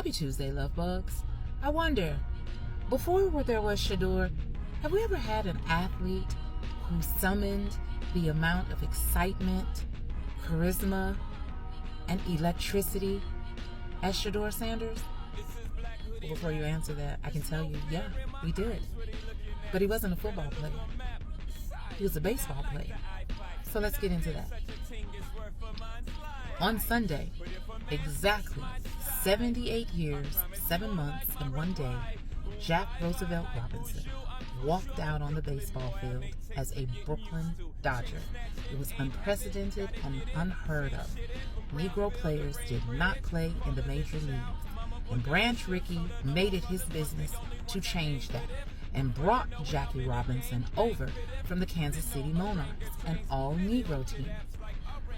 Happy Tuesday, love bugs. I wonder, before there was Shedeur, have we ever had an athlete who summoned the amount of excitement, charisma, and electricity as Shedeur Sanders? Well, before you answer that, I can tell you, yeah, we did. But he wasn't a football player. He was a baseball player. So let's get into that. On Sunday, exactly 78 years, 7 months, and 1 day, Jack Roosevelt Robinson walked out on the baseball field as a Brooklyn Dodger. It was unprecedented and unheard of. Negro players did not play in the major leagues, and Branch Rickey made it his business to change that and brought Jackie Robinson over from the Kansas City Monarchs, an all-Negro team.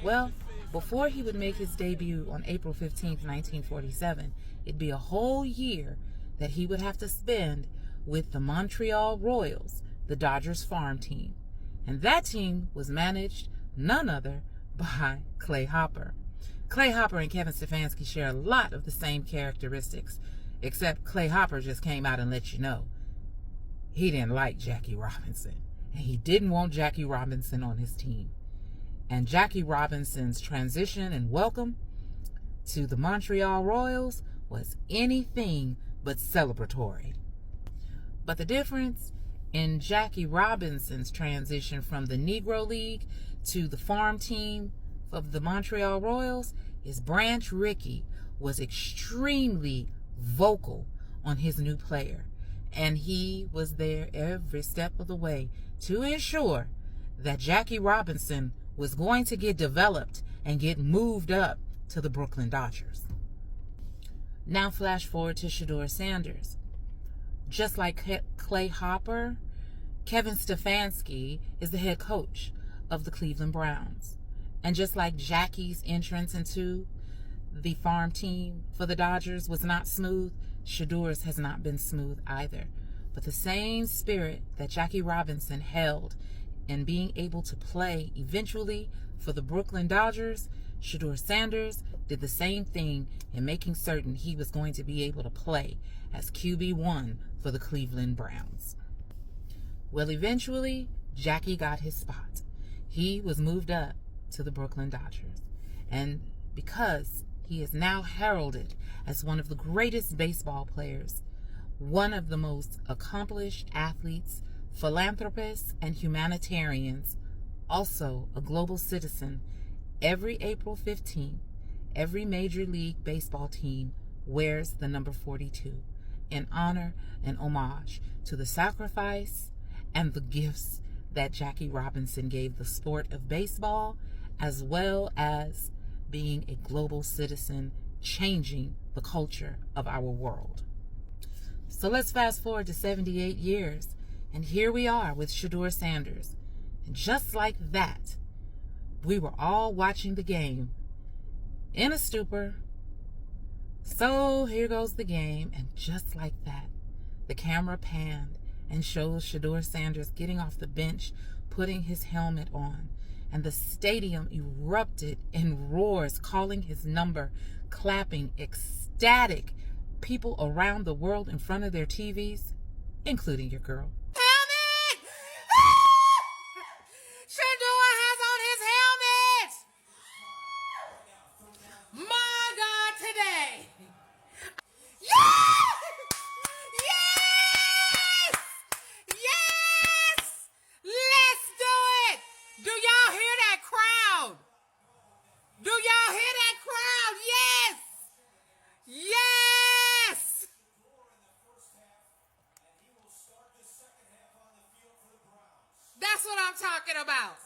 Well, before he would make his debut on April 15th, 1947, it'd be a whole year that he would have to spend with the Montreal Royals, the Dodgers farm team. And that team was managed none other by Clay Hopper. Clay Hopper and Kevin Stefanski share a lot of the same characteristics, except Clay Hopper just came out and let you know he didn't like Jackie Robinson, and he didn't want Jackie Robinson on his team. And Jackie Robinson's transition and welcome to the Montreal Royals was anything but celebratory. But the difference in Jackie Robinson's transition from the Negro League to the farm team of the Montreal Royals is Branch Rickey was extremely vocal on his new player. And he was there every step of the way to ensure that Jackie Robinson was going to get developed and get moved up to the Brooklyn Dodgers. Now flash forward to Shedeur Sanders. Just like Clay Hopper, Kevin Stefanski is the head coach of the Cleveland Browns. And just like Jackie's entrance into the farm team for the Dodgers was not smooth, Shedeur's has not been smooth either. But the same spirit that Jackie Robinson held in being able to play eventually for the Brooklyn Dodgers, Shedeur Sanders did the same thing in making certain he was going to be able to play as QB1 for the Cleveland Browns. Well, eventually, Jackie got his spot. He was moved up to the Brooklyn Dodgers. And because he is now heralded as one of the greatest baseball players, one of the most accomplished athletes, philanthropists, and humanitarians, also a global citizen, every April 15th, every Major League Baseball team wears the number 42 in honor and homage to the sacrifice and the gifts that Jackie Robinson gave the sport of baseball, as well as being a global citizen, changing the culture of our world. So let's fast forward to 78 years, and here we are with Shedeur Sanders. And just like that, we were all watching the game in a stupor. So here goes the game, and just like that, the camera panned and shows Shedeur Sanders getting off the bench, putting his helmet on, and the stadium erupted in roars, calling his number, clapping, ecstatic. People around the world in front of their TVs, including your girl. Helmet! Shedeur has on his helmet! My God, today! Yes! Yes! Yes! Let's do it! Do y'all hear that crowd? Do y'all hear that crowd? Yes! Yes! That's what I'm talking about.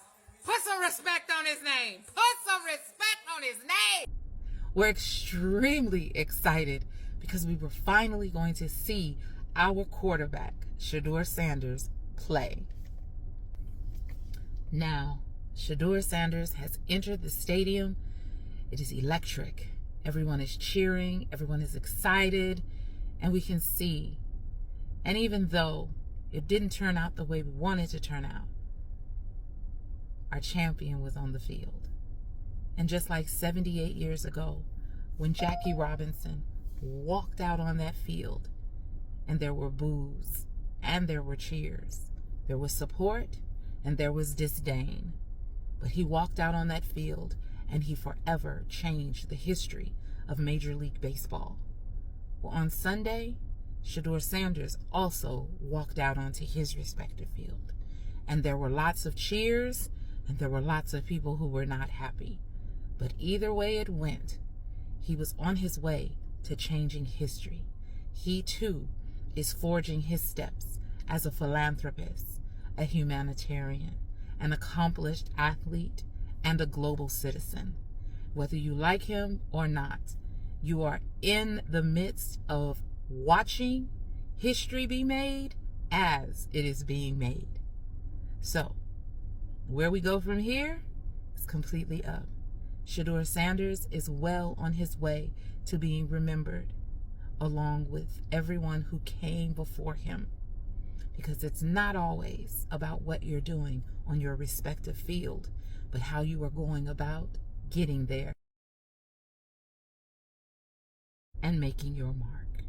Put some respect on his name. Put some respect on his name. We're extremely excited because we were finally going to see our quarterback, Shedeur Sanders, play. Now, Shedeur Sanders has entered the stadium. It is electric. Everyone is cheering. Everyone is excited. And we can see. And even though it didn't turn out the way we wanted to turn out, our champion was on the field. And just like 78 years ago, when Jackie Robinson walked out on that field, and there were boos and there were cheers. There was support and there was disdain. But he walked out on that field and he forever changed the history of Major League Baseball. Well, on Sunday, Shedeur Sanders also walked out onto his respective field. And there were lots of cheers and there were lots of people who were not happy. But either way it went, he was on his way to changing history. He too is forging his steps as a philanthropist, a humanitarian, an accomplished athlete, and a global citizen. Whether you like him or not, you are in the midst of watching history be made as it is being made. So, where we go from here is completely up. Shedeur Sanders is well on his way to being remembered, along with everyone who came before him. Because it's not always about what you're doing on your respective field, but how you are going about getting there and making your mark.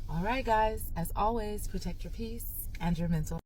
All right, guys, as always, protect your peace and your mental